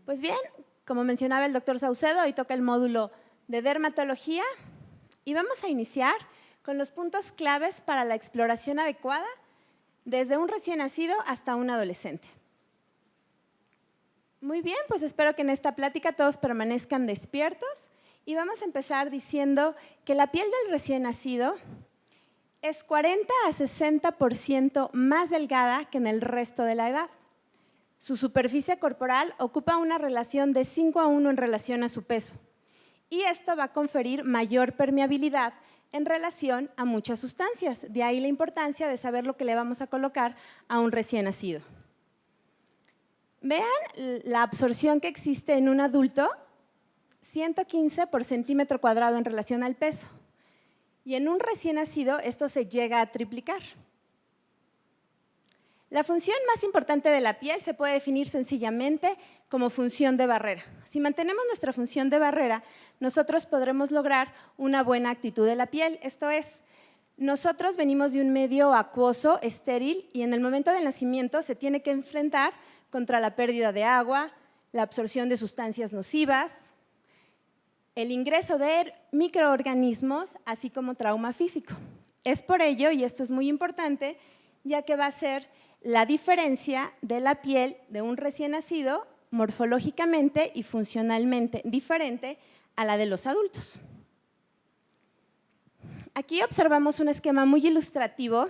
Pues bien, como mencionaba el doctor Saucedo, hoy toca el módulo de dermatología y vamos a iniciar con los puntos claves para la exploración adecuada desde un recién nacido hasta un adolescente. Muy bien, pues espero que en esta plática todos permanezcan despiertos y vamos a empezar diciendo que la piel del recién nacido es 40 a 60% más delgada que en el resto de la edad. Su superficie corporal ocupa una relación de 5:1 en relación a su peso y esto va a conferir mayor permeabilidad en relación a muchas sustancias. De ahí la importancia de saber lo que le vamos a colocar a un recién nacido. Vean la absorción que existe en un adulto, 115 por centímetro cuadrado en relación al peso. Y en un recién nacido esto se llega a triplicar. La función más importante de la piel se puede definir sencillamente como función de barrera. Si mantenemos nuestra función de barrera, nosotros podremos lograr una buena actitud de la piel. Esto es, nosotros venimos de un medio acuoso, estéril, y en el momento del nacimiento se tiene que enfrentar contra la pérdida de agua, la absorción de sustancias nocivas, el ingreso de microorganismos, así como trauma físico. Es por ello, y esto es muy importante, ya que va a ser la diferencia de la piel de un recién nacido morfológicamente y funcionalmente diferente a la de los adultos. Aquí observamos un esquema muy ilustrativo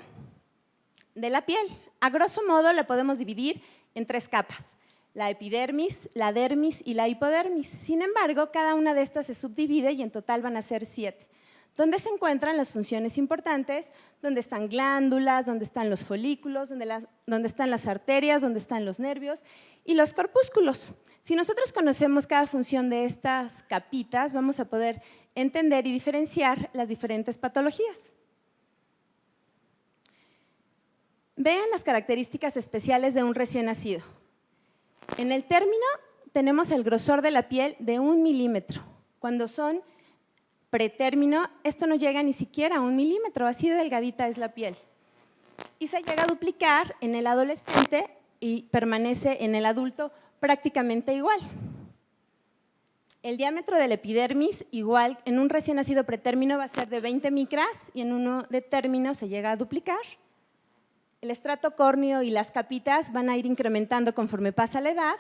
de la piel. A grosso modo la podemos dividir en 3 capas: la epidermis, la dermis y la hipodermis. Sin embargo, cada una de estas se subdivide y en total van a ser 7. ¿Dónde se encuentran las funciones importantes? Donde están glándulas, donde están los folículos, donde están las arterias, donde están los nervios y los corpúsculos. Si nosotros conocemos cada función de estas capitas, vamos a poder entender y diferenciar las diferentes patologías. Vean las características especiales de un recién nacido. En el término tenemos el grosor de la piel de 1 milímetro. Cuando son pretérmino, esto no llega ni siquiera a 1 milímetro, así de delgadita es la piel. Y se llega a duplicar en el adolescente y permanece en el adulto prácticamente igual. El diámetro del epidermis, igual en un recién nacido pretérmino va a ser de 20 micras y en uno de término se llega a duplicar. El estrato córneo y las capitas van a ir incrementando conforme pasa la edad.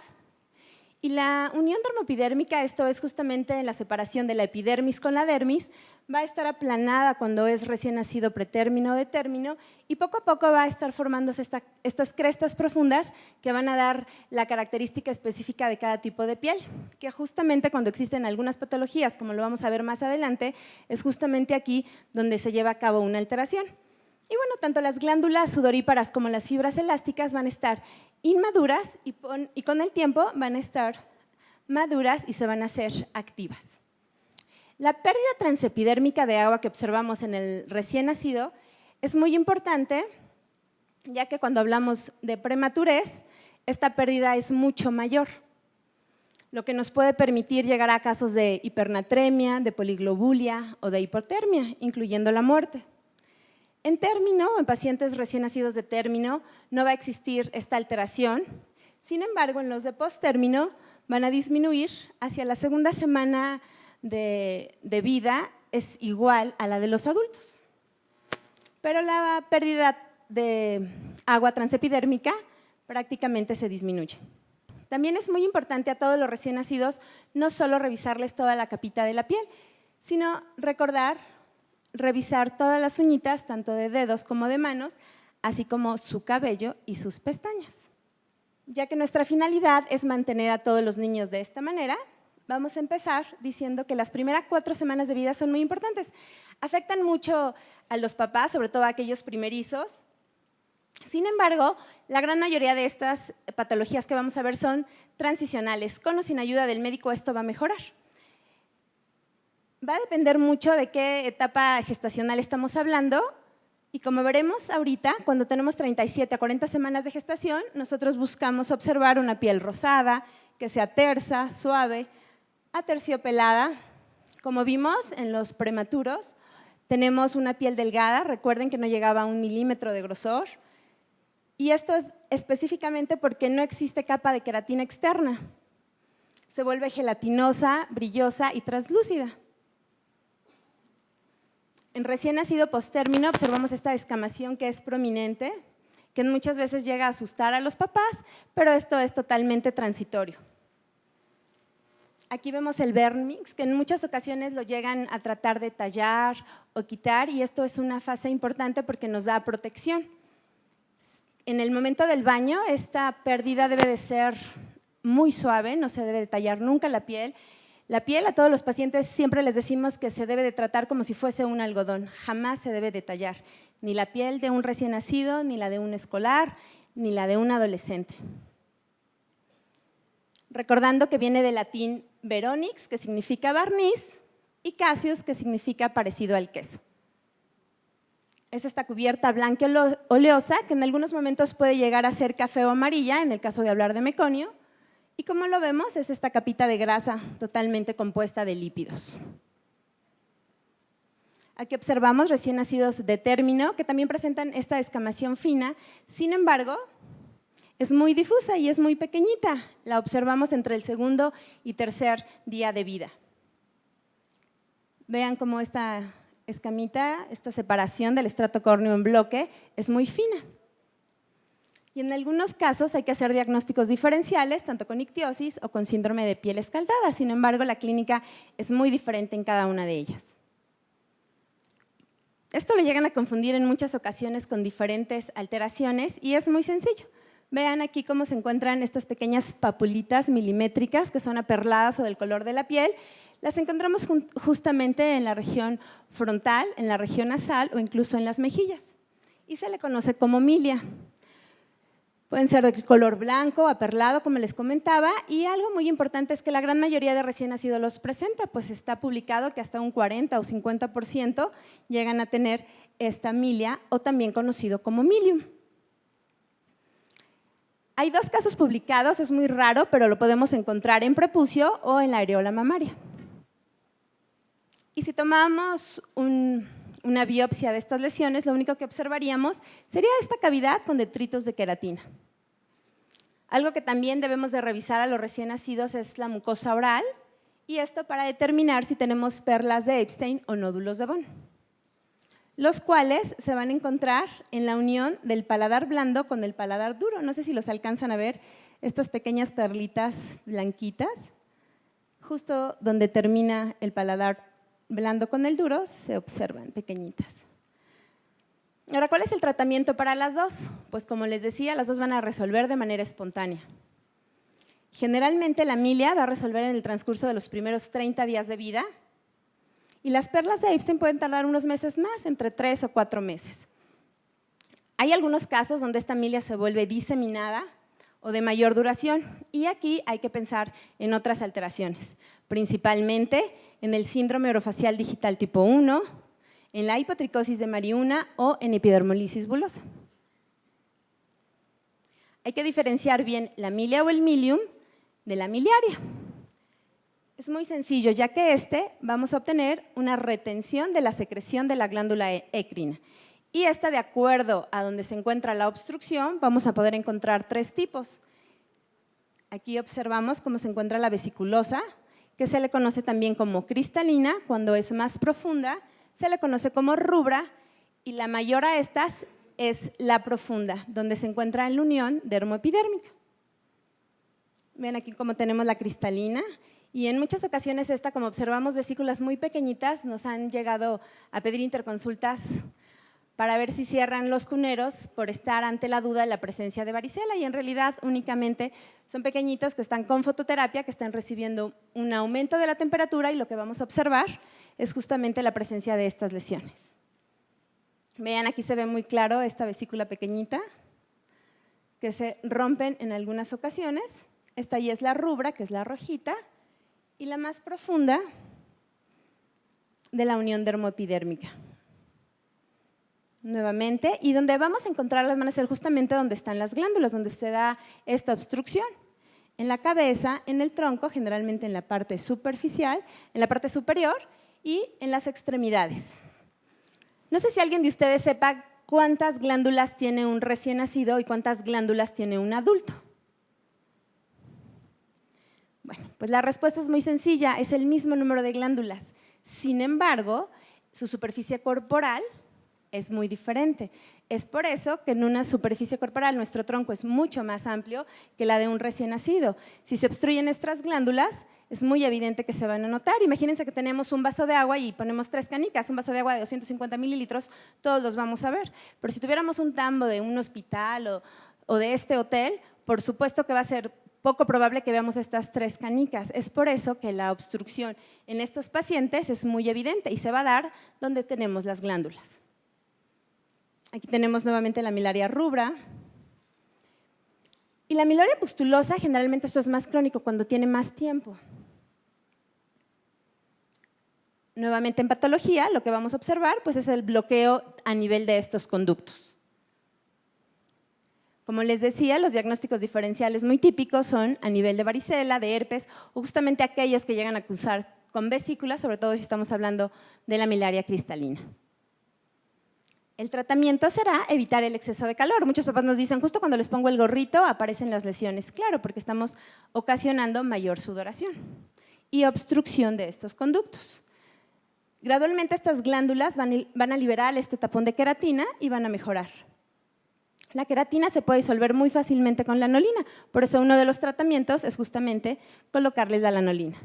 Y la unión dermopidérmica, esto es justamente en la separación de la epidermis con la dermis, va a estar aplanada cuando es recién nacido pretérmino o de término y poco a poco va a estar formándose estas crestas profundas que van a dar la característica específica de cada tipo de piel, que justamente cuando existen algunas patologías, como lo vamos a ver más adelante, es justamente aquí donde se lleva a cabo una alteración. Y bueno, tanto las glándulas sudoríparas como las fibras elásticas van a estar inmaduras y con el tiempo van a estar maduras y se van a hacer activas. La pérdida transepidérmica de agua que observamos en el recién nacido es muy importante, ya que cuando hablamos de prematurez, esta pérdida es mucho mayor, lo que nos puede permitir llegar a casos de hipernatremia, de poliglobulia o de hipotermia, incluyendo la muerte. En término, en pacientes recién nacidos de término, no va a existir esta alteración. Sin embargo, en los de posttérmino van a disminuir hacia la segunda semana de vida, es igual a la de los adultos. Pero la pérdida de agua transepidérmica prácticamente se disminuye. También es muy importante a todos los recién nacidos no solo revisarles toda la capita de la piel, sino revisar todas las uñitas, tanto de dedos como de manos, así como su cabello y sus pestañas. Ya que nuestra finalidad es mantener a todos los niños de esta manera, vamos a empezar diciendo que las primeras 4 semanas de vida son muy importantes. Afectan mucho a los papás, sobre todo a aquellos primerizos. Sin embargo, la gran mayoría de estas patologías que vamos a ver son transicionales. Con o sin ayuda del médico esto va a mejorar. Va a depender mucho de qué etapa gestacional estamos hablando y como veremos ahorita, cuando tenemos 37 a 40 semanas de gestación, nosotros buscamos observar una piel rosada, que sea tersa, suave, aterciopelada. Como vimos en los prematuros, tenemos una piel delgada, recuerden que no llegaba a 1 milímetro de grosor, y esto es específicamente porque no existe capa de queratina externa. se vuelve gelatinosa, brillosa y translúcida. En recién nacido postérmino observamos esta descamación que es prominente, que muchas veces llega a asustar a los papás, pero esto es totalmente transitorio. Aquí vemos el vernix, que en muchas ocasiones lo llegan a tratar de tallar o quitar, y esto es una fase importante porque nos da protección. En el momento del baño, esta pérdida debe de ser muy suave, no se debe de tallar nunca la piel. La piel, a todos los pacientes siempre les decimos que se debe de tratar como si fuese un algodón, jamás se debe de tallar, ni la piel de un recién nacido, ni la de un escolar, ni la de un adolescente. Recordando que viene del latín veronix, que significa barniz, y caseus, que significa parecido al queso. Es esta cubierta blanca oleosa que en algunos momentos puede llegar a ser café o amarilla, en el caso de hablar de meconio, y como lo vemos es esta capita de grasa totalmente compuesta de lípidos. Aquí observamos recién nacidos de término que también presentan esta descamación fina, sin embargo, es muy difusa y es muy pequeñita, la observamos entre el segundo y tercer día de vida. Vean cómo esta escamita, esta separación del estrato córneo en bloque es muy fina. Y en algunos casos hay que hacer diagnósticos diferenciales, tanto con ictiosis o con síndrome de piel escaldada. Sin embargo, la clínica es muy diferente en cada una de ellas. Esto lo llegan a confundir en muchas ocasiones con diferentes alteraciones y es muy sencillo. Vean aquí cómo se encuentran estas pequeñas papulitas milimétricas que son aperladas o del color de la piel. Las encontramos justamente en la región frontal, en la región nasal o incluso en las mejillas. Y se le conoce como milia. Pueden ser de color blanco, aperlado, como les comentaba, y algo muy importante es que la gran mayoría de recién nacidos los presenta, pues está publicado que hasta un 40 o 50% llegan a tener esta milia o también conocido como milium. Hay dos casos publicados, es muy raro, pero lo podemos encontrar en prepucio o en la areola mamaria. Y si tomamos una biopsia de estas lesiones, lo único que observaríamos sería esta cavidad con detritos de queratina. Algo que también debemos de revisar a los recién nacidos es la mucosa oral, y esto para determinar si tenemos perlas de Epstein o nódulos de Von, los cuales se van a encontrar en la unión del paladar blando con el paladar duro. No sé si los alcanzan a ver, estas pequeñas perlitas blanquitas, justo donde termina el paladar blando con el duro, se observan pequeñitas. Ahora, ¿cuál es el tratamiento para las dos? Pues como les decía, las dos van a resolver de manera espontánea. Generalmente la milia va a resolver en el transcurso de los primeros 30 días de vida y las perlas de Epstein pueden tardar unos meses más, entre 3 o 4 meses. Hay algunos casos donde esta milia se vuelve diseminada o de mayor duración y aquí hay que pensar en otras alteraciones, principalmente en el síndrome orofacial digital tipo 1, en la hipotricosis de Mariuna o en epidermolisis bulosa. Hay que diferenciar bien la milia o el milium de la miliaria. Es muy sencillo, ya que vamos a obtener una retención de la secreción de la glándula écrina. Y esta, de acuerdo a donde se encuentra la obstrucción, vamos a poder encontrar 3 tipos. Aquí observamos cómo se encuentra la vesiculosa, que se le conoce también como cristalina, cuando es más profunda, se le conoce como rubra, y la mayor a estas es la profunda, donde se encuentra en la unión dermoepidérmica. Ven aquí cómo tenemos la cristalina, y en muchas ocasiones como observamos vesículas muy pequeñitas, nos han llegado a pedir interconsultas para ver si cierran los cuneros por estar ante la duda de la presencia de varicela, y en realidad únicamente son pequeñitos que están con fototerapia, que están recibiendo un aumento de la temperatura, y lo que vamos a observar es justamente la presencia de estas lesiones. Vean, aquí se ve muy claro esta vesícula pequeñita que se rompen en algunas ocasiones. Esta ya es la rubra, que es la rojita, y la más profunda de la unión dermoepidérmica. Nuevamente, y donde vamos a encontrarlas van a ser justamente donde están las glándulas, donde se da esta obstrucción. En la cabeza, en el tronco, generalmente en la parte superficial, en la parte superior y en las extremidades. No sé si alguien de ustedes sepa cuántas glándulas tiene un recién nacido y cuántas glándulas tiene un adulto. Bueno, pues la respuesta es muy sencilla, es el mismo número de glándulas. Sin embargo, su superficie corporal es muy diferente. Es por eso que en una superficie corporal nuestro tronco es mucho más amplio que la de un recién nacido. Si se obstruyen estas glándulas, es muy evidente que se van a notar. Imagínense que tenemos un vaso de agua y ponemos 3 canicas, un vaso de agua de 250 mililitros, todos los vamos a ver. Pero si tuviéramos un tambo de un hospital o de este hotel, por supuesto que va a ser poco probable que veamos estas 3 canicas. Es por eso que la obstrucción en estos pacientes es muy evidente y se va a dar donde tenemos las glándulas. Aquí tenemos nuevamente la milaria rubra. Y la milaria pustulosa, generalmente esto es más crónico cuando tiene más tiempo. Nuevamente en patología, lo que vamos a observar pues, es el bloqueo a nivel de estos conductos. Como les decía, los diagnósticos diferenciales muy típicos son a nivel de varicela, de herpes, o justamente aquellos que llegan a cursar con vesículas, sobre todo si estamos hablando de la milaria cristalina. El tratamiento será evitar el exceso de calor. Muchos papás nos dicen, justo cuando les pongo el gorrito aparecen las lesiones. Claro, porque estamos ocasionando mayor sudoración y obstrucción de estos conductos. Gradualmente estas glándulas van a liberar este tapón de queratina y van a mejorar. La queratina se puede disolver muy fácilmente con lanolina, por eso uno de los tratamientos es justamente colocarles la lanolina.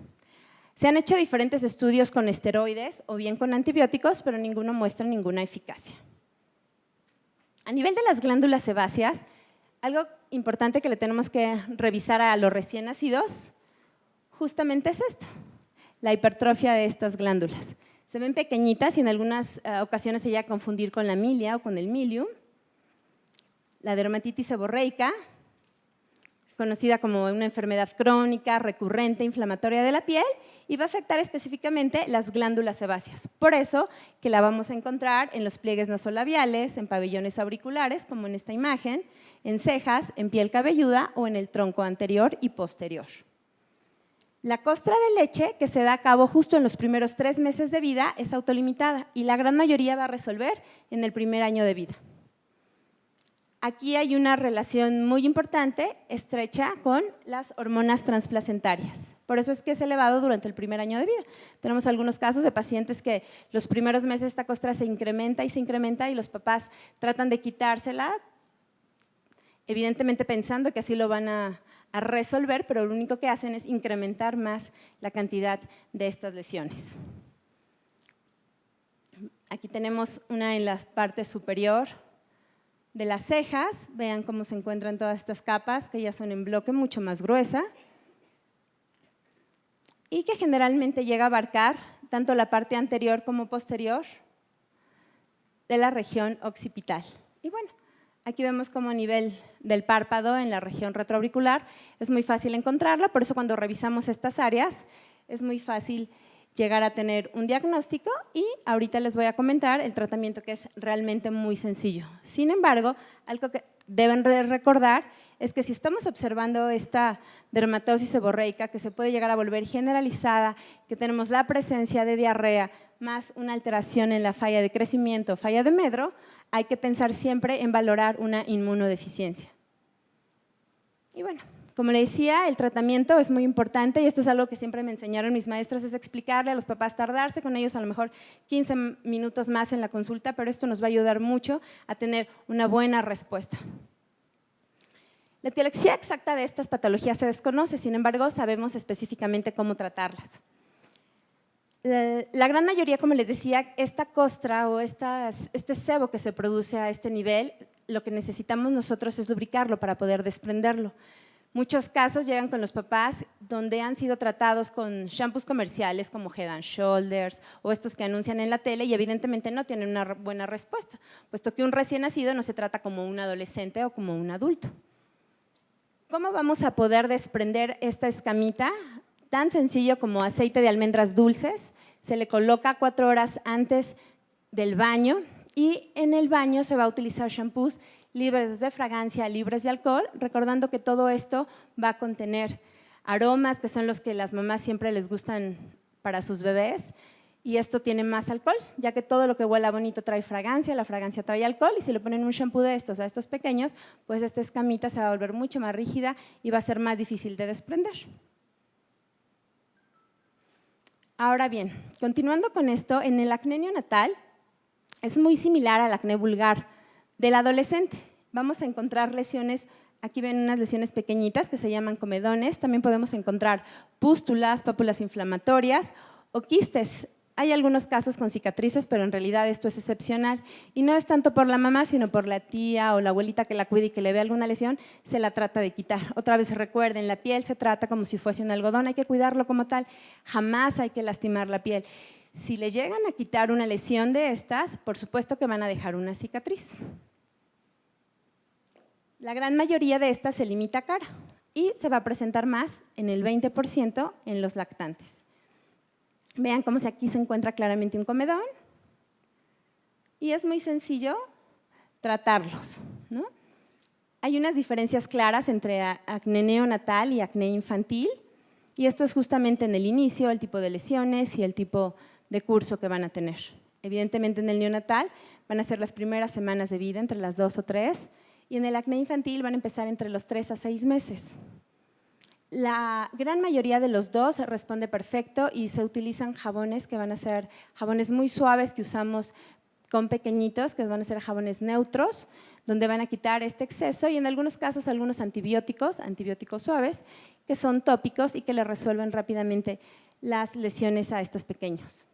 Se han hecho diferentes estudios con esteroides o bien con antibióticos, pero ninguno muestra ninguna eficacia. A nivel de las glándulas sebáceas, algo importante que le tenemos que revisar a los recién nacidos, justamente es esto, la hipertrofia de estas glándulas. Se ven pequeñitas y en algunas ocasiones se llega a confundir con la milia o con el milium. La dermatitis seborreica, conocida como una enfermedad crónica, recurrente, inflamatoria de la piel, y va a afectar específicamente las glándulas sebáceas. Por eso que la vamos a encontrar en los pliegues nasolabiales, en pabellones auriculares, como en esta imagen, en cejas, en piel cabelluda o en el tronco anterior y posterior. La costra de leche, que se da a cabo justo en los primeros 3 meses de vida, es autolimitada y la gran mayoría va a resolver en el primer año de vida. Aquí hay una relación muy importante, estrecha, con las hormonas transplacentarias. Por eso es que es elevado durante el primer año de vida. Tenemos algunos casos de pacientes que los primeros meses esta costra se incrementa y los papás tratan de quitársela, evidentemente pensando que así lo van a resolver, pero lo único que hacen es incrementar más la cantidad de estas lesiones. Aquí tenemos una en la parte superior de las cejas, vean cómo se encuentran todas estas capas, que ya son en bloque mucho más gruesa y que generalmente llega a abarcar tanto la parte anterior como posterior de la región occipital. Y bueno, aquí vemos como a nivel del párpado en la región retroauricular es muy fácil encontrarla, por eso cuando revisamos estas áreas es muy fácil llegar a tener un diagnóstico y ahorita les voy a comentar el tratamiento que es realmente muy sencillo. Sin embargo, algo que deben de recordar es que si estamos observando esta dermatosis seborreica que se puede llegar a volver generalizada, que tenemos la presencia de diarrea más una alteración en la falla de crecimiento, falla de Medro, hay que pensar siempre en valorar una inmunodeficiencia. Y bueno, como le decía, el tratamiento es muy importante y esto es algo que siempre me enseñaron mis maestros, es explicarle a los papás, tardarse con ellos a lo mejor 15 minutos más en la consulta, pero esto nos va a ayudar mucho a tener una buena respuesta. La etiología exacta de estas patologías se desconoce, sin embargo, sabemos específicamente cómo tratarlas. La gran mayoría, como les decía, esta costra o este sebo que se produce a este nivel, lo que necesitamos nosotros es lubricarlo para poder desprenderlo. Muchos casos llegan con los papás donde han sido tratados con shampoos comerciales como Head and Shoulders o estos que anuncian en la tele y evidentemente no tienen una buena respuesta, puesto que un recién nacido no se trata como un adolescente o como un adulto. ¿Cómo vamos a poder desprender esta escamita? Tan sencillo como aceite de almendras dulces, se le coloca 4 horas antes del baño y en el baño se va a utilizar shampoos libres de fragancia, libres de alcohol, recordando que todo esto va a contener aromas que son los que las mamás siempre les gustan para sus bebés y esto tiene más alcohol, ya que todo lo que huela bonito trae fragancia, la fragancia trae alcohol y si le ponen un shampoo de estos a estos pequeños, pues esta escamita se va a volver mucho más rígida y va a ser más difícil de desprender. Ahora bien, continuando con esto, en el acné neonatal es muy similar al acné vulgar del adolescente. Vamos a encontrar lesiones, aquí ven unas lesiones pequeñitas que se llaman comedones, también podemos encontrar pústulas, pápulas inflamatorias o quistes. Hay algunos casos con cicatrices, pero en realidad esto es excepcional. Y no es tanto por la mamá, sino por la tía o la abuelita que la cuide y que le ve alguna lesión, se la trata de quitar. Otra vez recuerden, la piel se trata como si fuese un algodón, hay que cuidarlo como tal, jamás hay que lastimar la piel. Si le llegan a quitar una lesión de estas, por supuesto que van a dejar una cicatriz. La gran mayoría de estas se limita a cara y se va a presentar más en el 20% en los lactantes. Vean cómo aquí se encuentra claramente un comedón y es muy sencillo tratarlos, ¿no? Hay unas diferencias claras entre acné neonatal y acné infantil y esto es justamente en el inicio, el tipo de lesiones y el tipo de curso que van a tener. Evidentemente en el neonatal van a ser las primeras semanas de vida, entre las 2 o 3, y en el acné infantil van a empezar entre los 3 a 6 meses. La gran mayoría de los dos responde perfecto y se utilizan jabones que van a ser jabones muy suaves que usamos con pequeñitos, que van a ser jabones neutros, donde van a quitar este exceso y en algunos casos algunos antibióticos suaves, que son tópicos y que le resuelven rápidamente las lesiones a estos pequeños.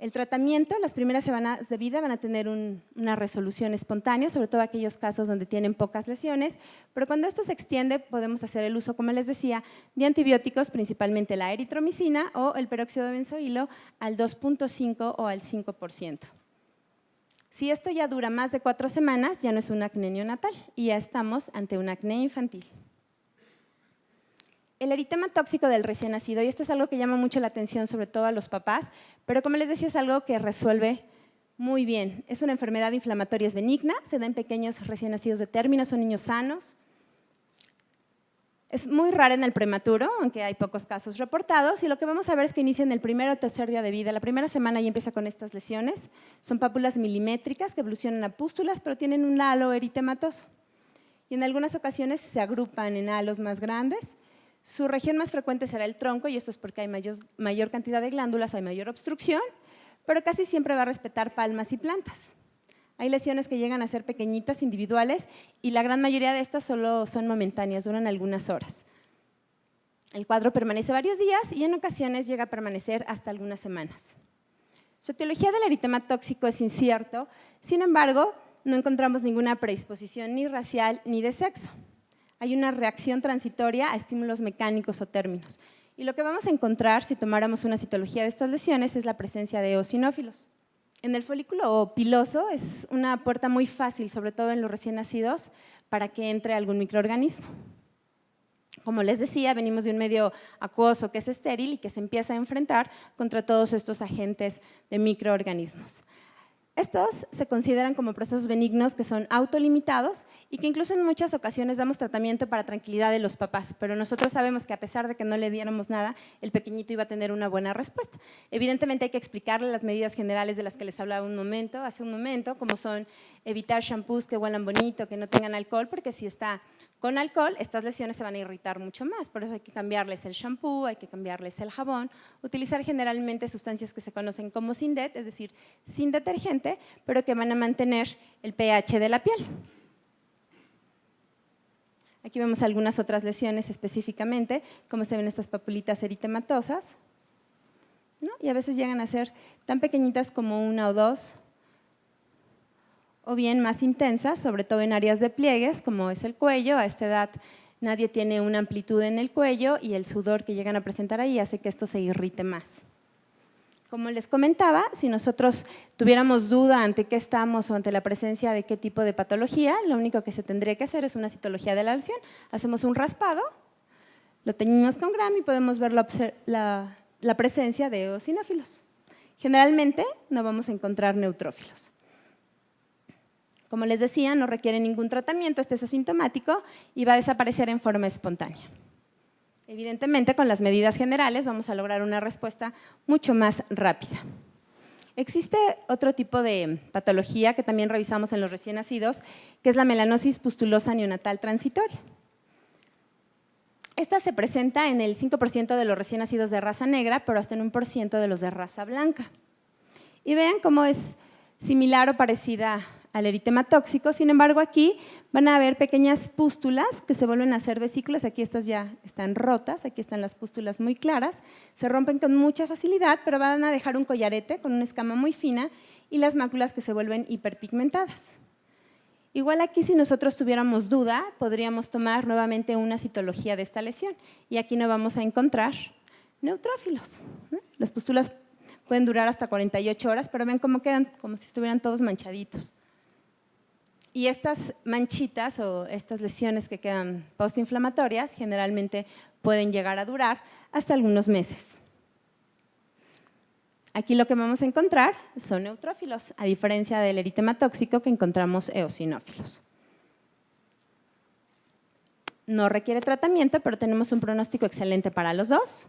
El tratamiento, las primeras semanas de vida van a tener una resolución espontánea, sobre todo aquellos casos donde tienen pocas lesiones, pero cuando esto se extiende podemos hacer el uso, como les decía, de antibióticos, principalmente la eritromicina o el peróxido de benzoilo al 2.5 o al 5%. Si esto ya dura más de 4 semanas, ya no es un acné neonatal y ya estamos ante un acné infantil. El eritema tóxico del recién nacido, y esto es algo que llama mucho la atención, sobre todo a los papás, pero como les decía, es algo que resuelve muy bien. Es una enfermedad inflamatoria, es benigna, se da en pequeños recién nacidos de término, son niños sanos. Es muy rara en el prematuro, aunque hay pocos casos reportados, y lo que vamos a ver es que inicia en el primer o tercer día de vida. La primera semana ya empieza con estas lesiones, son pápulas milimétricas que evolucionan a pústulas, pero tienen un halo eritematoso. Y en algunas ocasiones se agrupan en halos más grandes. Su región más frecuente será el tronco, y esto es porque hay mayor cantidad de glándulas, hay mayor obstrucción, pero casi siempre va a respetar palmas y plantas. Hay lesiones que llegan a ser pequeñitas, individuales, y la gran mayoría de estas solo son momentáneas, duran algunas horas. El cuadro permanece varios días y en ocasiones llega a permanecer hasta algunas semanas. Su etiología del eritema tóxico es incierto, sin embargo, no encontramos ninguna predisposición ni racial ni de sexo. Hay una reacción transitoria a estímulos mecánicos o términos. Y lo que vamos a encontrar si tomáramos una citología de estas lesiones es la presencia de eosinófilos. En el folículo piloso es una puerta muy fácil, sobre todo en los recién nacidos, para que entre algún microorganismo. Como les decía, venimos de un medio acuoso que es estéril y que se empieza a enfrentar contra todos estos agentes de microorganismos. Estos se consideran como procesos benignos que son autolimitados y que incluso en muchas ocasiones damos tratamiento para tranquilidad de los papás, pero nosotros sabemos que a pesar de que no le diéramos nada, el pequeñito iba a tener una buena respuesta. Evidentemente hay que explicarle las medidas generales de las que les hablaba hace un momento, como son evitar shampoos que huelan bonito, que no tengan alcohol, porque si está con alcohol, estas lesiones se van a irritar mucho más, por eso hay que cambiarles el shampoo, hay que cambiarles el jabón, utilizar generalmente sustancias que se conocen como sin det, es decir, sin detergente, pero que van a mantener el pH de la piel. Aquí vemos algunas otras lesiones específicamente, como se ven estas papulitas eritematosas, ¿no? Y a veces llegan a ser tan pequeñitas como 1 o 2, o bien más intensas, sobre todo en áreas de pliegues, como es el cuello. A esta edad nadie tiene una amplitud en el cuello y el sudor que llegan a presentar ahí hace que esto se irrite más. Como les comentaba, si nosotros tuviéramos duda ante qué estamos o ante la presencia de qué tipo de patología, lo único que se tendría que hacer es una citología de la lesión. Hacemos un raspado, lo teñimos con Gram y podemos ver la presencia de eosinófilos. Generalmente no vamos a encontrar neutrófilos. Como les decía, no requiere ningún tratamiento, este es asintomático y va a desaparecer en forma espontánea. Evidentemente, con las medidas generales vamos a lograr una respuesta mucho más rápida. Existe otro tipo de patología que también revisamos en los recién nacidos, que es la melanosis pustulosa neonatal transitoria. Esta se presenta en el 5% de los recién nacidos de raza negra, pero hasta en 1% de los de raza blanca. Y vean cómo es similar o parecida al eritema tóxico, sin embargo aquí van a haber pequeñas pústulas que se vuelven a hacer vesículas, aquí estas ya están rotas, aquí están las pústulas muy claras, se rompen con mucha facilidad, pero van a dejar un collarete con una escama muy fina y las máculas que se vuelven hiperpigmentadas. Igual aquí, si nosotros tuviéramos duda, podríamos tomar nuevamente una citología de esta lesión y aquí no vamos a encontrar neutrófilos. Las pústulas pueden durar hasta 48 horas, pero ven cómo quedan, como si estuvieran todos manchaditos. Y estas manchitas o estas lesiones que quedan postinflamatorias generalmente pueden llegar a durar hasta algunos meses. Aquí lo que vamos a encontrar son neutrófilos, a diferencia del eritema tóxico que encontramos eosinófilos. No requiere tratamiento, pero tenemos un pronóstico excelente para los dos.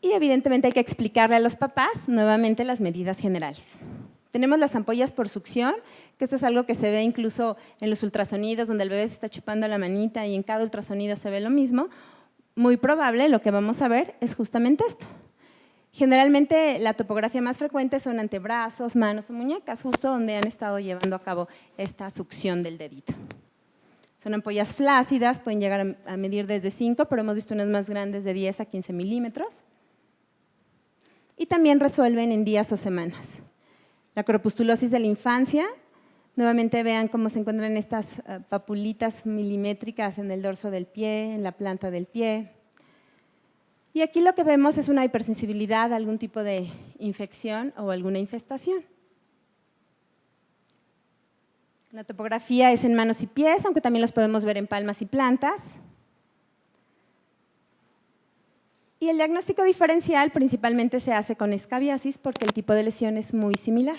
Y evidentemente hay que explicarle a los papás nuevamente las medidas generales. Tenemos las ampollas por succión, que esto es algo que se ve incluso en los ultrasonidos, donde el bebé se está chupando la manita y en cada ultrasonido se ve lo mismo. Muy probable lo que vamos a ver es justamente esto. Generalmente la topografía más frecuente son antebrazos, manos o muñecas, justo donde han estado llevando a cabo esta succión del dedito. Son ampollas flácidas, pueden llegar a medir desde 5, pero hemos visto unas más grandes de 10 a 15 milímetros. Y también resuelven en días o semanas. La corpustulosis de la infancia, nuevamente vean cómo se encuentran estas papulitas milimétricas en el dorso del pie, en la planta del pie. Y aquí lo que vemos es una hipersensibilidad a algún tipo de infección o alguna infestación. La topografía es en manos y pies, aunque también los podemos ver en palmas y plantas. Y el diagnóstico diferencial principalmente se hace con escabiasis porque el tipo de lesión es muy similar.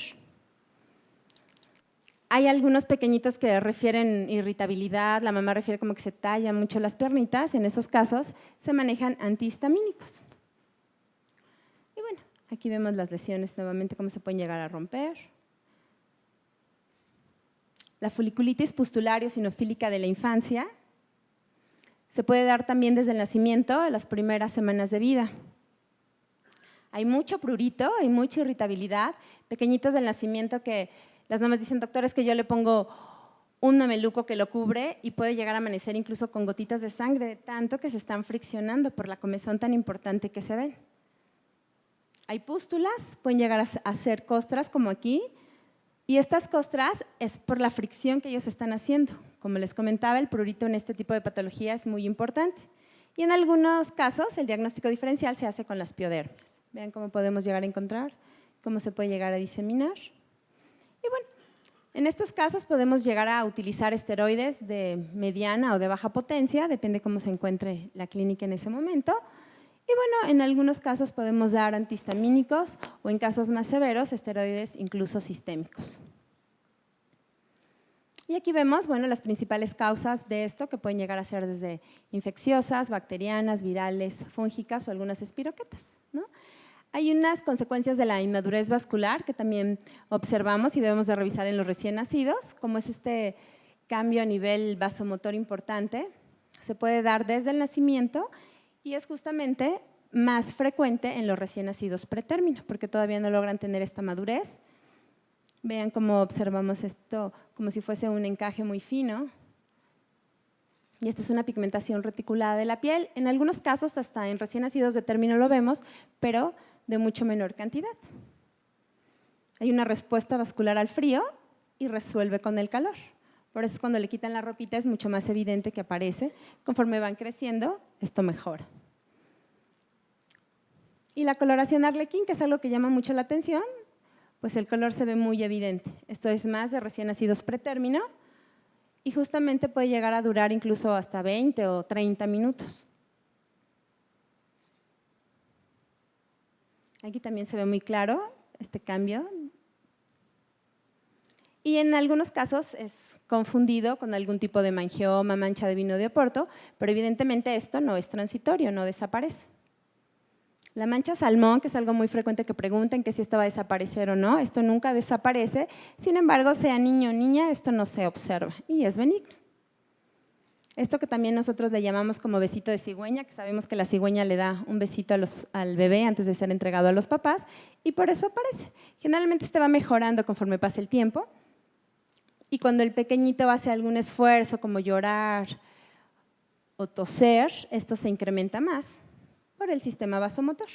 Hay algunos pequeñitos que refieren irritabilidad, la mamá refiere como que se talla mucho las piernitas, en esos casos se manejan antihistamínicos. Y bueno, aquí vemos las lesiones nuevamente, cómo se pueden llegar a romper. La foliculitis pustular eosinofílica de la infancia se puede dar también desde el nacimiento a las primeras semanas de vida. Hay mucho prurito, hay mucha irritabilidad, pequeñitos del nacimiento que las mamás dicen, doctor, es que yo le pongo un mameluco que lo cubre y puede llegar a amanecer incluso con gotitas de sangre, de tanto que se están friccionando por la comezón tan importante que se ven. Hay pústulas, pueden llegar a ser costras como aquí, y estas costras es por la fricción que ellos están haciendo. Como les comentaba, el prurito en este tipo de patología es muy importante. Y en algunos casos el diagnóstico diferencial se hace con las piodermias. Vean cómo podemos llegar a encontrar, cómo se puede llegar a diseminar. Y bueno, en estos casos podemos llegar a utilizar esteroides de mediana o de baja potencia, depende cómo se encuentre la clínica en ese momento. Y bueno, en algunos casos podemos dar antihistamínicos o en casos más severos, esteroides incluso sistémicos. Y aquí vemos, bueno, las principales causas de esto que pueden llegar a ser desde infecciosas, bacterianas, virales, fúngicas o algunas espiroquetas, ¿no? Hay unas consecuencias de la inmadurez vascular que también observamos y debemos de revisar en los recién nacidos, como es este cambio a nivel vasomotor importante. Se puede dar desde el nacimiento y es justamente más frecuente en los recién nacidos pretérmino, porque todavía no logran tener esta madurez. Vean cómo observamos esto como si fuese un encaje muy fino. Y esta es una pigmentación reticulada de la piel. En algunos casos, hasta en recién nacidos de término lo vemos, pero de mucho menor cantidad. Hay una respuesta vascular al frío y resuelve con el calor. Por eso cuando le quitan la ropita es mucho más evidente que aparece. Conforme van creciendo, esto mejora. Y la coloración arlequín, que es algo que llama mucho la atención, pues el color se ve muy evidente. Esto es más de recién nacidos pretérmino y justamente puede llegar a durar incluso hasta 20 o 30 minutos. Aquí también se ve muy claro este cambio. Y en algunos casos es confundido con algún tipo de mangioma, mancha de vino de Oporto, pero evidentemente esto no es transitorio, no desaparece. La mancha salmón, que es algo muy frecuente que pregunten que si esto va a desaparecer o no, esto nunca desaparece, sin embargo, sea niño o niña, esto no se observa y es benigno. Esto que también nosotros le llamamos como besito de cigüeña, que sabemos que la cigüeña le da un besito al bebé antes de ser entregado a los papás, y por eso aparece. Generalmente este va mejorando conforme pasa el tiempo, y cuando el pequeñito hace algún esfuerzo como llorar o toser, esto se incrementa más por el sistema vasomotor.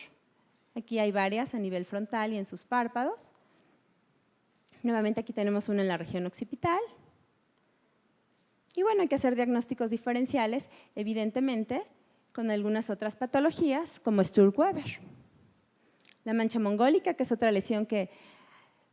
Aquí hay varias a nivel frontal y en sus párpados. Nuevamente aquí tenemos una en la región occipital. Y bueno, hay que hacer diagnósticos diferenciales, evidentemente, con algunas otras patologías, como Sturge-Weber. La mancha mongólica, que es otra lesión que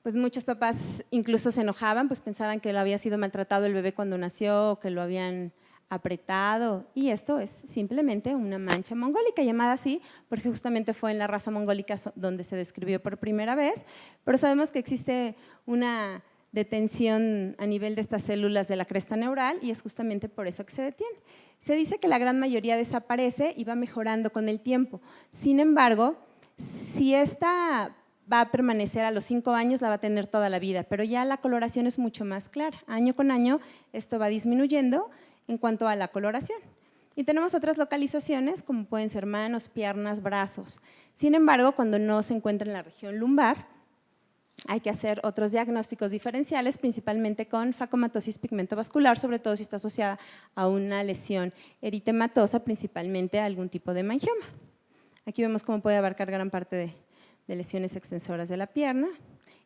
pues muchos papás incluso se enojaban, pues pensaban que lo había sido maltratado el bebé cuando nació, o que lo habían apretado, y esto es simplemente una mancha mongólica, llamada así porque justamente fue en la raza mongólica donde se describió por primera vez, pero sabemos que existe una detención a nivel de estas células de la cresta neural y es justamente por eso que se detiene. Se dice que la gran mayoría desaparece y va mejorando con el tiempo. Sin embargo, si esta va a permanecer a los 5 años, la va a tener toda la vida, pero ya la coloración es mucho más clara. Año con año esto va disminuyendo en cuanto a la coloración. Y tenemos otras localizaciones como pueden ser manos, piernas, brazos. Sin embargo, cuando no se encuentra en la región lumbar, hay que hacer otros diagnósticos diferenciales, principalmente con facomatosis pigmentovascular, sobre todo si está asociada a una lesión eritematosa, principalmente a algún tipo de mangioma. Aquí vemos cómo puede abarcar gran parte de lesiones extensoras de la pierna.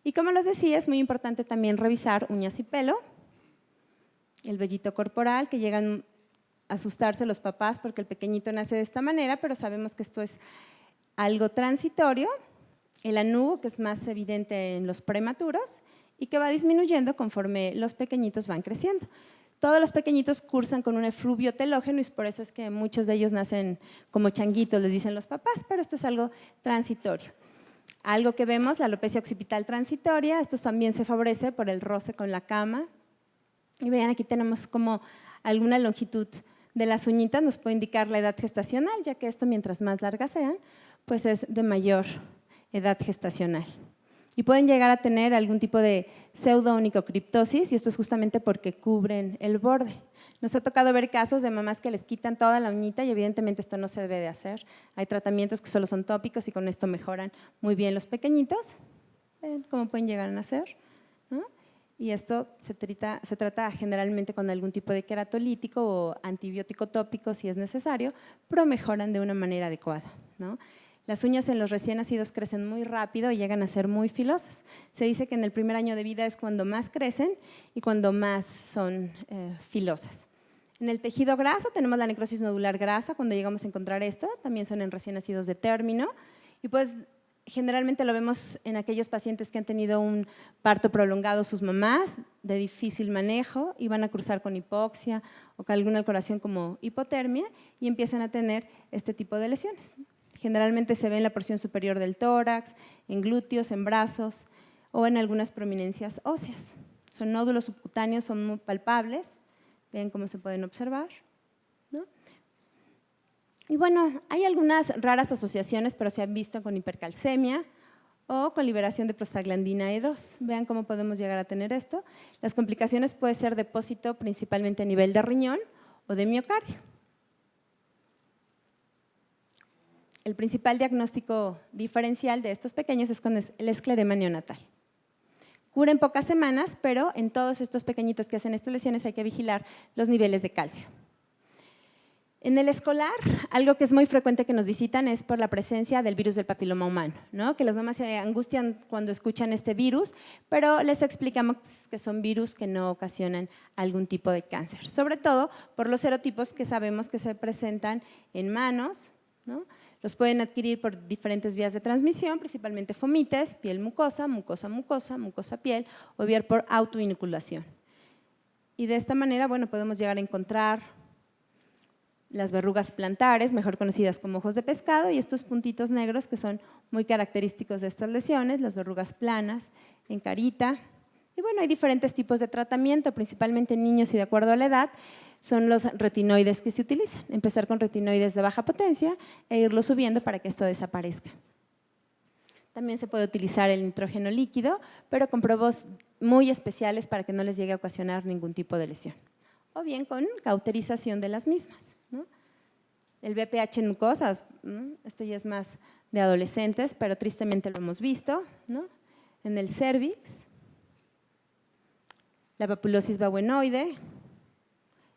Y como les decía, es muy importante también revisar uñas y pelo, el vellito corporal, que llegan a asustarse los papás porque el pequeñito nace de esta manera, pero sabemos que esto es algo transitorio. El anugo, que es más evidente en los prematuros y que va disminuyendo conforme los pequeñitos van creciendo. Todos los pequeñitos cursan con un efluvio telógeno y por eso es que muchos de ellos nacen como changuitos, les dicen los papás, pero esto es algo transitorio. Algo que vemos, la alopecia occipital transitoria, esto también se favorece por el roce con la cama. Y vean, aquí tenemos como alguna longitud de las uñitas, nos puede indicar la edad gestacional, ya que esto mientras más largas sean, pues es de mayor edad gestacional. Y pueden llegar a tener algún tipo de pseudo-onicocriptosis y esto es justamente porque cubren el borde. Nos ha tocado ver casos de mamás que les quitan toda la uñita y evidentemente esto no se debe de hacer. Hay tratamientos que solo son tópicos y con esto mejoran muy bien los pequeñitos. ¿Ven cómo pueden llegar a nacer? ¿No? Y esto se trata generalmente con algún tipo de queratolítico o antibiótico tópico si es necesario, pero mejoran de una manera adecuada, ¿no? Las uñas en los recién nacidos crecen muy rápido y llegan a ser muy filosas. Se dice que en el primer año de vida es cuando más crecen y cuando más son filosas. En el tejido graso tenemos la necrosis nodular grasa, cuando llegamos a encontrar esto, también son en recién nacidos de término y pues generalmente lo vemos en aquellos pacientes que han tenido un parto prolongado sus mamás, de difícil manejo y van a cruzar con hipoxia o con alguna alteración como hipotermia y empiezan a tener este tipo de lesiones. Generalmente se ve en la porción superior del tórax, en glúteos, en brazos o en algunas prominencias óseas. Son nódulos subcutáneos, son muy palpables, ven cómo se pueden observar, ¿no? Y bueno, hay algunas raras asociaciones, pero se han visto con hipercalcemia o con liberación de prostaglandina E2. Vean cómo podemos llegar a tener esto. Las complicaciones pueden ser depósito principalmente a nivel de riñón o de miocardio. El principal diagnóstico diferencial de estos pequeños es con el esclerema neonatal. Cura en pocas semanas, pero en todos estos pequeñitos que hacen estas lesiones hay que vigilar los niveles de calcio. En el escolar, algo que es muy frecuente que nos visitan es por la presencia del virus del papiloma humano, ¿no? Que las mamás se angustian cuando escuchan este virus, pero les explicamos que son virus que no ocasionan algún tipo de cáncer, sobre todo por los serotipos que sabemos que se presentan en manos, ¿no? Los pueden adquirir por diferentes vías de transmisión, principalmente fomites, piel mucosa, mucosa-mucosa, mucosa-piel o bien por autoinoculación. Y de esta manera, bueno, podemos llegar a encontrar las verrugas plantares, mejor conocidas como ojos de pescado, y estos puntitos negros que son muy característicos de estas lesiones, las verrugas planas en carita. Y bueno, hay diferentes tipos de tratamiento, principalmente en niños y de acuerdo a la edad, son los retinoides que se utilizan. Empezar con retinoides de baja potencia e irlo subiendo para que esto desaparezca. También se puede utilizar el nitrógeno líquido, pero con probos muy especiales para que no les llegue a ocasionar ningún tipo de lesión. o bien con cauterización de las mismas, ¿no? El BPH en mucosas, esto ya es más de adolescentes, pero tristemente lo hemos visto, ¿no? En el cérvix, la papulosis babuenoide,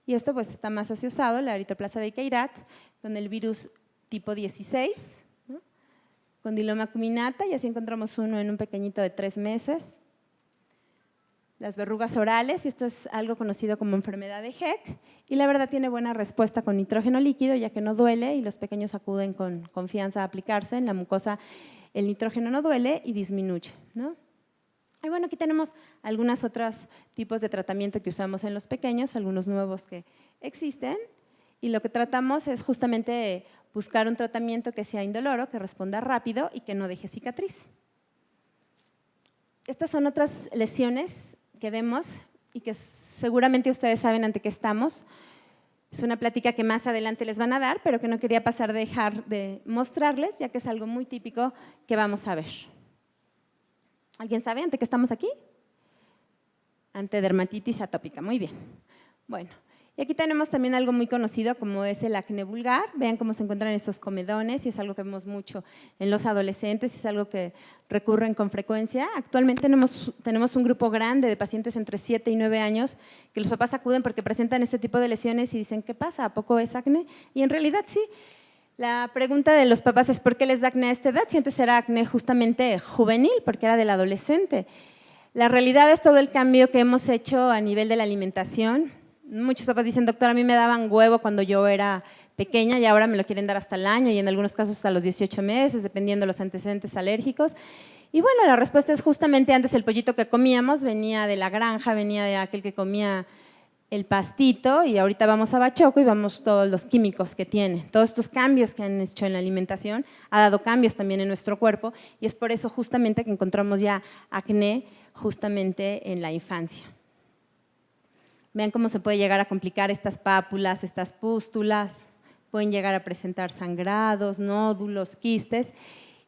y esto pues está más asociado, la eritroplasia de Queyrat, con el virus tipo 16, ¿no? Condiloma acuminata, y así encontramos uno en un pequeñito de 3 meses. Las verrugas orales, y esto es algo conocido como enfermedad de Heck, y la verdad tiene buena respuesta con nitrógeno líquido, ya que no duele y los pequeños acuden con confianza a aplicarse. En la mucosa el nitrógeno no duele y disminuye, ¿no? Y bueno, aquí tenemos algunos otros tipos de tratamiento que usamos en los pequeños, algunos nuevos que existen, y lo que tratamos es justamente buscar un tratamiento que sea indoloro, que responda rápido y que no deje cicatriz. Estas son otras lesiones que vemos y que seguramente ustedes saben ante qué estamos. Es una plática que más adelante les van a dar, pero que no quería dejar de mostrarles, ya que es algo muy típico que vamos a ver. ¿Alguien sabe ante qué estamos aquí? Ante dermatitis atópica, muy bien. Bueno, y aquí tenemos también algo muy conocido como es el acné vulgar. Vean cómo se encuentran estos comedones, y es algo que vemos mucho en los adolescentes, y es algo que recurren con frecuencia. Actualmente tenemos un grupo grande de pacientes entre 7 y 9 años que los papás acuden porque presentan este tipo de lesiones y dicen, ¿qué pasa? ¿A poco es acné? Y en realidad sí. La pregunta de los papás es ¿por qué les da acné a esta edad? Si antes era acné justamente juvenil, porque era del adolescente. La realidad es todo el cambio que hemos hecho a nivel de la alimentación. Muchos papás dicen, doctor, a mí me daban huevo cuando yo era pequeña y ahora me lo quieren dar hasta el año y en algunos casos hasta los 18 meses, dependiendo de los antecedentes alérgicos. Y bueno, la respuesta es justamente antes el pollito que comíamos venía de la granja, venía de aquel que comía el pastito, y ahorita vamos a bachoco y vamos todos los químicos que tiene. Todos estos cambios que han hecho en la alimentación ha dado cambios también en nuestro cuerpo, y es por eso justamente que encontramos ya acné justamente en la infancia. Vean cómo se puede llegar a complicar estas pápulas, estas pústulas, pueden llegar a presentar sangrados, nódulos, quistes,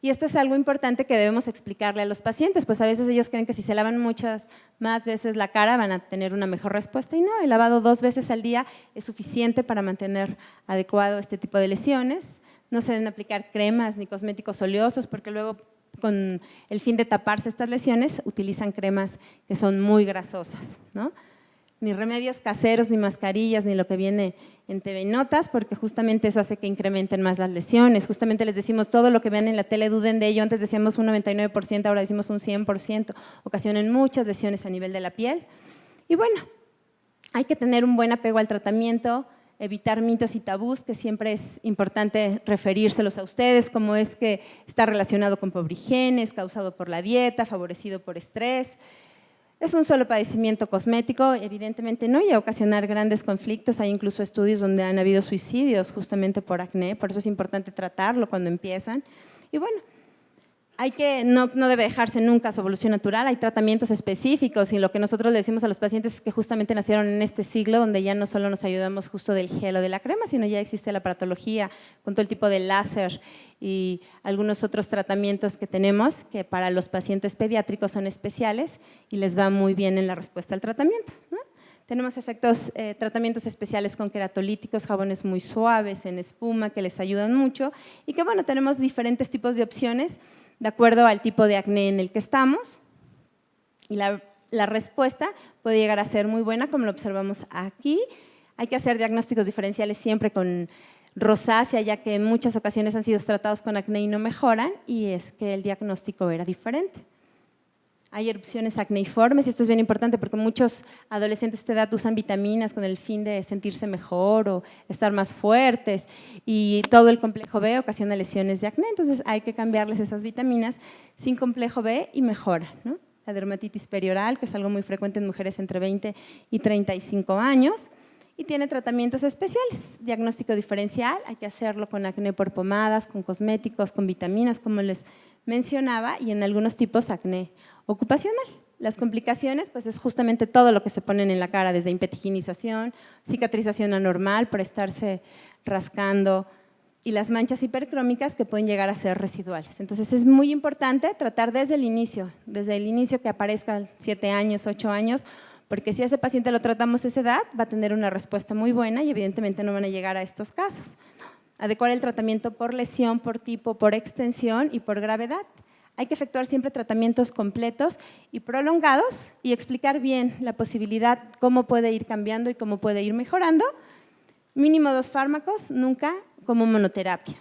y esto es algo importante que debemos explicarle a los pacientes, pues a veces ellos creen que si se lavan muchas más veces la cara van a tener una mejor respuesta, y no, el lavado 2 veces al día es suficiente para mantener adecuado este tipo de lesiones. No se deben aplicar cremas ni cosméticos oleosos, porque luego con el fin de taparse estas lesiones utilizan cremas que son muy grasosas, ¿no? Ni remedios caseros, ni mascarillas, ni lo que viene en TV Notas, porque justamente eso hace que incrementen más las lesiones. Justamente les decimos todo lo que ven en la tele, duden de ello. Antes decíamos un 99%, ahora decimos un 100%. Ocasionan muchas lesiones a nivel de la piel. Y bueno, hay que tener un buen apego al tratamiento, evitar mitos y tabús, que siempre es importante referírselos a ustedes, como es que está relacionado con pobre higiene, es causado por la dieta, favorecido por estrés. Es un solo padecimiento cosmético, evidentemente no, y a ocasionar grandes conflictos. Hay incluso estudios donde han habido suicidios justamente por acné, por eso es importante tratarlo cuando empiezan. Y bueno, no debe dejarse nunca su evolución natural, hay tratamientos específicos, y lo que nosotros le decimos a los pacientes es que justamente nacieron en este siglo donde ya no solo nos ayudamos justo del gel o de la crema, sino ya existe la aparatología con todo el tipo de láser y algunos otros tratamientos que tenemos que para los pacientes pediátricos son especiales y les va muy bien en la respuesta al tratamiento, ¿no? Tenemos tratamientos especiales con queratolíticos, jabones muy suaves, en espuma, que les ayudan mucho, y que bueno, tenemos diferentes tipos de opciones de acuerdo al tipo de acné en el que estamos, y la respuesta puede llegar a ser muy buena, como lo observamos aquí. Hay que hacer diagnósticos diferenciales siempre con rosácea, ya que en muchas ocasiones han sido tratados con acné y no mejoran, y es que el diagnóstico era diferente. Hay erupciones acneiformes, y esto es bien importante porque muchos adolescentes de esta edad usan vitaminas con el fin de sentirse mejor o estar más fuertes, y todo el complejo B ocasiona lesiones de acné, entonces hay que cambiarles esas vitaminas sin complejo B y mejora, ¿no? La dermatitis perioral, que es algo muy frecuente en mujeres entre 20 y 35 años, y tiene tratamientos especiales. Diagnóstico diferencial, hay que hacerlo con acné por pomadas, con cosméticos, con vitaminas, como les mencionaba, y en algunos tipos acné ocupacional. Las complicaciones, pues es justamente todo lo que se ponen en la cara, desde impetiginización, cicatrización anormal por estarse rascando, y las manchas hipercrómicas que pueden llegar a ser residuales. Entonces es muy importante tratar desde el inicio que aparezcan 7 años, 8 años, porque si a ese paciente lo tratamos a esa edad, va a tener una respuesta muy buena y evidentemente no van a llegar a estos casos. Adecuar el tratamiento por lesión, por tipo, por extensión y por gravedad. Hay que efectuar siempre tratamientos completos y prolongados y explicar bien la posibilidad, cómo puede ir cambiando y cómo puede ir mejorando. Mínimo 2 fármacos, nunca como monoterapia.